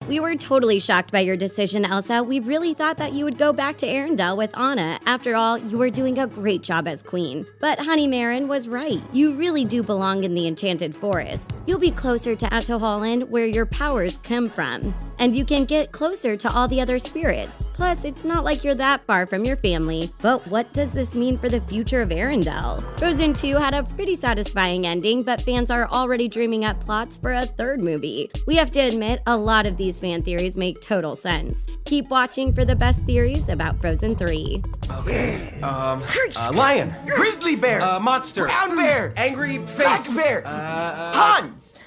We were totally shocked by your decision, Elsa. We really thought that you would go back to Arendelle with Anna. After all, you were doing a great job as queen. But Honey Marin was right. You really do belong in the Enchanted Forest. You'll be closer to Atoholland, where your powers come from. And you can get closer to all the other spirits. Plus, it's not like you're that far from your family. But what does this mean for the future of Arendelle? Frozen 2 had a pretty satisfying ending, but fans are already dreaming up plots for a third movie. We have to admit, a lot of these fan theories make total sense. Keep watching for the best theories about Frozen 3. Okay, lion, Grizzly bear! monster, Brown bear! angry Black face, bear! Hans!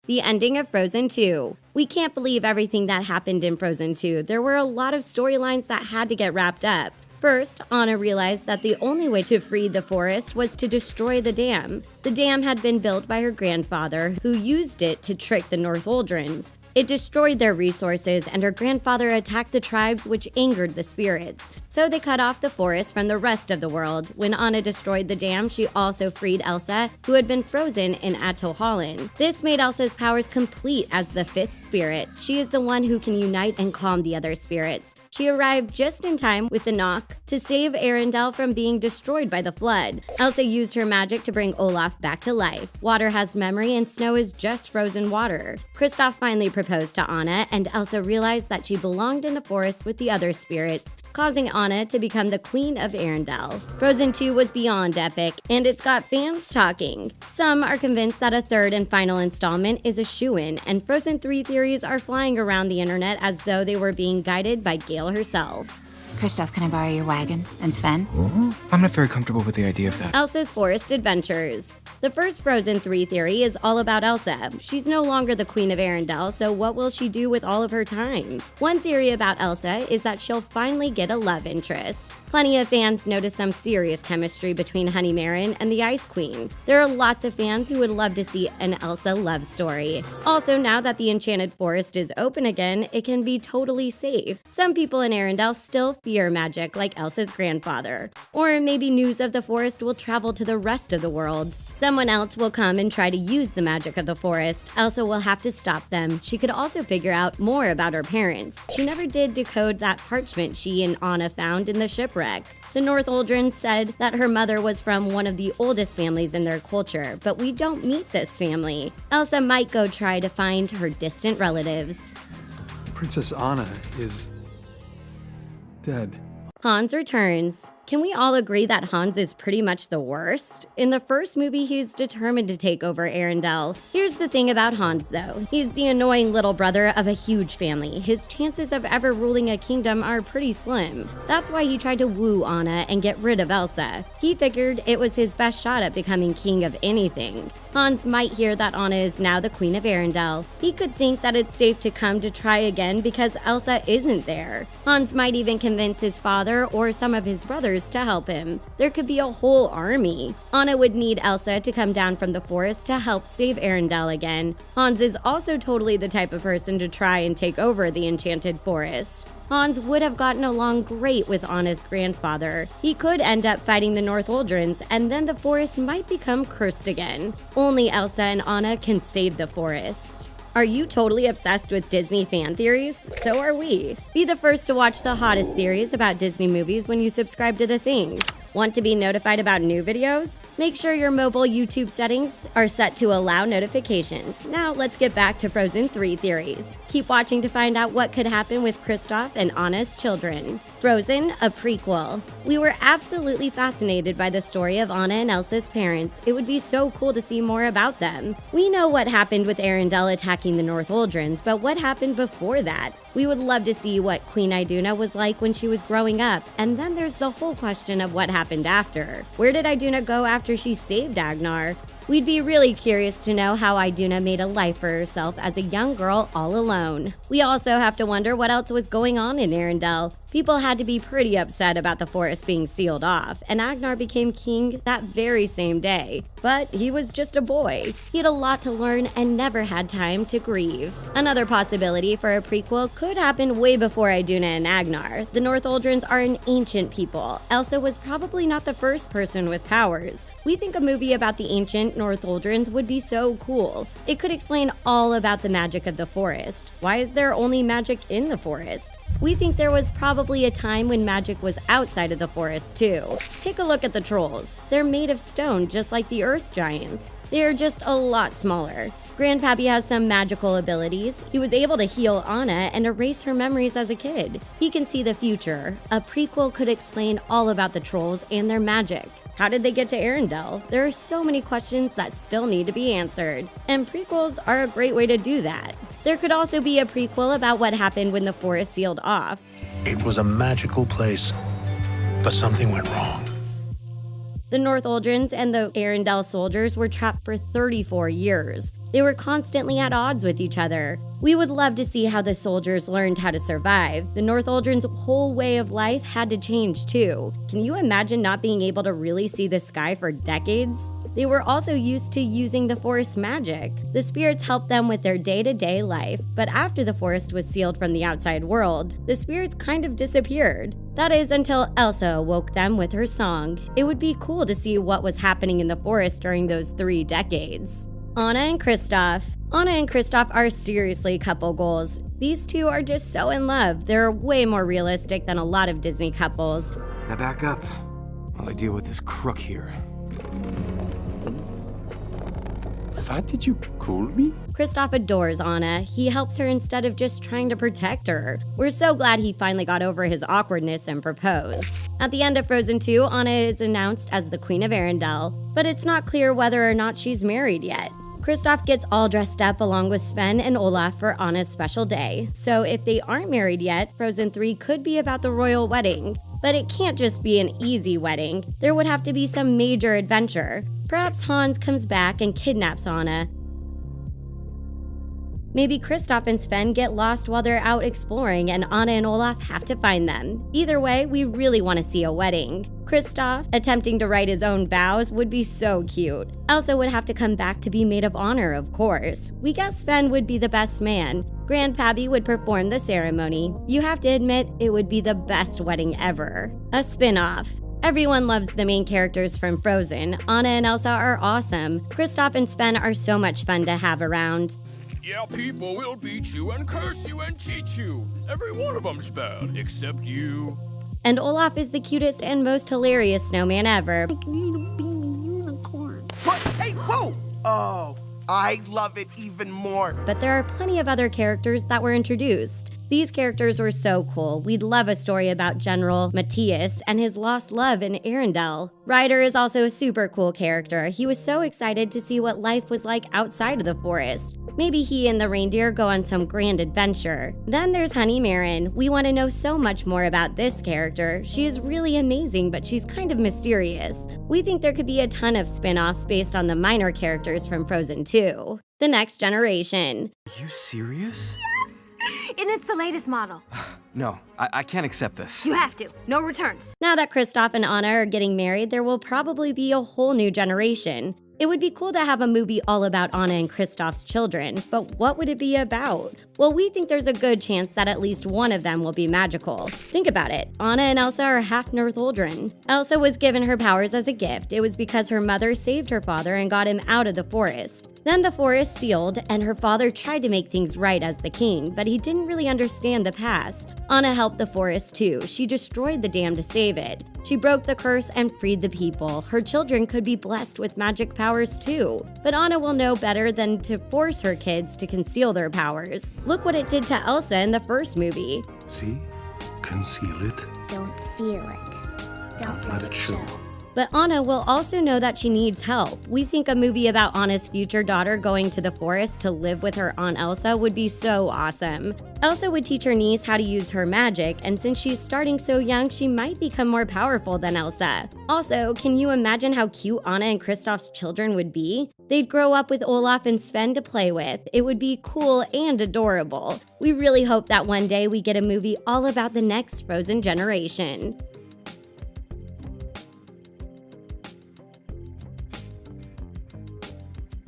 The ending of Frozen 2. We can't believe everything that happened in Frozen 2. There were a lot of storylines that had to get wrapped up. First, Anna realized that the only way to free the forest was to destroy the dam. The dam had been built by her grandfather, who used it to trick the Northoldrons. It destroyed their resources, and her grandfather attacked the tribes, which angered the spirits. So they cut off the forest from the rest of the world. When Anna destroyed the dam, she also freed Elsa, who had been frozen in Atoholland. This made Elsa's powers complete as the fifth spirit. She is the one who can unite and calm the other spirits. She arrived just in time with the knock to save Arendelle from being destroyed by the flood. Elsa used her magic to bring Olaf back to life. Water has memory and snow is just frozen water. Kristoff finally proposed to Anna, and Elsa realized that she belonged in the forest with the other spirits, causing Anna to become the Queen of Arendelle. Frozen 2 was beyond epic, and it's got fans talking. Some are convinced that a third and final installment is a shoo-in, and Frozen 3 theories are flying around the internet as though they were being guided by Gail herself. Kristoff, can I borrow your wagon? And Sven? I'm not very comfortable with the idea of that. Elsa's Forest Adventures. The first Frozen 3 theory is all about Elsa. She's no longer the Queen of Arendelle, so what will she do with all of her time? One theory about Elsa is that she'll finally get a love interest. Plenty of fans noticed some serious chemistry between Honey Marin and the Ice Queen. There are lots of fans who would love to see an Elsa love story. Also, now that the Enchanted Forest is open again, it can be totally safe. Some people in Arendelle still fear magic like Elsa's grandfather. Or maybe news of the forest will travel to the rest of the world. Someone else will come and try to use the magic of the forest. Elsa will have to stop them. She could also figure out more about her parents. She never did decode that parchment she and Anna found in the shipwreck. The Northoldrons said that her mother was from one of the oldest families in their culture, but we don't meet this family. Elsa might go try to find her distant relatives. Princess Anna is dead. Hans returns. Can we all agree that Hans is pretty much the worst? In the first movie, he's determined to take over Arendelle. Here's the thing about Hans, though. He's the annoying little brother of a huge family. His chances of ever ruling a kingdom are pretty slim. That's why he tried to woo Anna and get rid of Elsa. He figured it was his best shot at becoming king of anything. Hans might hear that Anna is now the Queen of Arendelle. He could think that it's safe to come to try again because Elsa isn't there. Hans might even convince his father or some of his brothers to help him. There could be a whole army. Anna would need Elsa to come down from the forest to help save Arendelle again. Hans is also totally the type of person to try and take over the Enchanted Forest. Hans would have gotten along great with Anna's grandfather. He could end up fighting the Northoldrons, and then the forest might become cursed again. Only Elsa and Anna can save the forest. Are you totally obsessed with Disney fan theories? So are we. Be the first to watch the hottest theories about Disney movies when you subscribe to The Things. Want to be notified about new videos? Make sure your mobile YouTube settings are set to allow notifications. Now let's get back to Frozen 3 theories. Keep watching to find out what could happen with Kristoff and Anna's children. Frozen, a prequel. We were absolutely fascinated by the story of Anna and Elsa's parents. It would be so cool to see more about them. We know what happened with Arendelle attacking the Northoldrons, but what happened before that? We would love to see what Queen Iduna was like when she was growing up, and then there's the whole question of what happened after. Where did Iduna go after she saved Agnar? We'd be really curious to know how Iduna made a life for herself as a young girl all alone. We also have to wonder what else was going on in Arendelle. People had to be pretty upset about the forest being sealed off, and Agnar became king that very same day. But he was just a boy. He had a lot to learn and never had time to grieve. Another possibility for a prequel could happen way before Iduna and Agnar. The Northuldrons are an ancient people. Elsa was probably not the first person with powers. We think a movie about the ancient Northuldrons would be so cool. It could explain all about the magic of the forest. Why is there only magic in the forest? We think there was probably a time when magic was outside of the forest too. Take a look at the trolls. They're made of stone just like the earth giants. They're just a lot smaller. Grandpappy has some magical abilities. He was able to heal Anna and erase her memories as a kid. He can see the future. A prequel could explain all about the trolls and their magic. How did they get to Arendelle? There are so many questions that still need to be answered, and prequels are a great way to do that. There could also be a prequel about what happened when the forest sealed off. It was a magical place, but something went wrong. The Northuldrons and the Arendelle soldiers were trapped for 34 years. They were constantly at odds with each other. We would love to see how the soldiers learned how to survive. The Northuldrons' whole way of life had to change too. Can you imagine not being able to really see the sky for decades? They were also used to using the forest magic. The spirits helped them with their day-to-day life, but after the forest was sealed from the outside world, the spirits kind of disappeared. That is until Elsa awoke them with her song. It would be cool to see what was happening in the forest during those 3 decades. Anna and Kristoff. Anna and Kristoff are seriously couple goals. These two are just so in love. They're way more realistic than a lot of Disney couples. Now back up while I deal with this crook here. What did you call me? Kristoff adores Anna. He helps her instead of just trying to protect her. We're so glad he finally got over his awkwardness and proposed. At the end of Frozen 2, Anna is announced as the Queen of Arendelle, but it's not clear whether or not she's married yet. Kristoff gets all dressed up along with Sven and Olaf for Anna's special day. So if they aren't married yet, Frozen 3 could be about the royal wedding. But it can't just be an easy wedding. There would have to be some major adventure. Perhaps Hans comes back and kidnaps Anna. Maybe Kristoff and Sven get lost while they're out exploring and Anna and Olaf have to find them. Either way, we really want to see a wedding. Kristoff attempting to write his own vows would be so cute. Elsa would have to come back to be maid of honor, of course. We guess Sven would be the best man. Grandpappy would perform the ceremony. You have to admit, it would be the best wedding ever. A spin-off. Everyone loves the main characters from Frozen. Anna and Elsa are awesome. Kristoff and Sven are so much fun to have around. Yeah, people will beat you and curse you and cheat you. Every one of them's bad, except you. And Olaf is the cutest and most hilarious snowman ever. What? Hey, whoa! Oh, I love it even more. But there are plenty of other characters that were introduced. These characters were so cool. We'd love a story about General Matthias and his lost love in Arendelle. Ryder is also a super cool character. He was so excited to see what life was like outside of the forest. Maybe he and the reindeer go on some grand adventure. Then there's Honey Marin. We want to know so much more about this character. She is really amazing, but she's kind of mysterious. We think there could be a ton of spin-offs based on the minor characters from Frozen 2. The Next Generation. Are you serious? And it's the latest model. No, I can't accept this. You have to. No returns. Now that Kristoff and Anna are getting married, there will probably be a whole new generation. It would be cool to have a movie all about Anna and Kristoff's children, but what would it be about? Well, we think there's a good chance that at least one of them will be magical. Think about it. Anna and Elsa are half Northuldren. Elsa was given her powers as a gift. It was because her mother saved her father and got him out of the forest. Then the forest sealed, and her father tried to make things right as the king, but he didn't really understand the past. Anna helped the forest too. She destroyed the dam to save it. She broke the curse and freed the people. Her children could be blessed with magic powers too. But Anna will know better than to force her kids to conceal their powers. Look what it did to Elsa in the first movie. See? Conceal it. Don't feel it. Don't let it show. But Anna will also know that she needs help. We think a movie about Anna's future daughter going to the forest to live with her Aunt Elsa would be so awesome. Elsa would teach her niece how to use her magic, and since she's starting so young, she might become more powerful than Elsa. Also, can you imagine how cute Anna and Kristoff's children would be? They'd grow up with Olaf and Sven to play with. It would be cool and adorable. We really hope that one day we get a movie all about the next Frozen generation.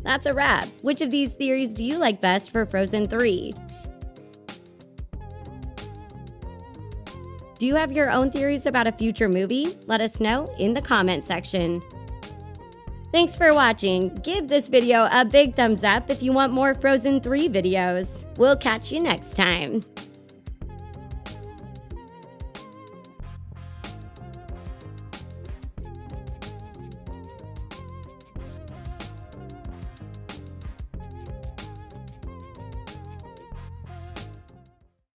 That's a wrap. Which of these theories do you like best for Frozen 3? Do you have your own theories about a future movie? Let us know in the comment section. Thanks for watching. Give this video a big thumbs up if you want more Frozen 3 videos. We'll catch you next time.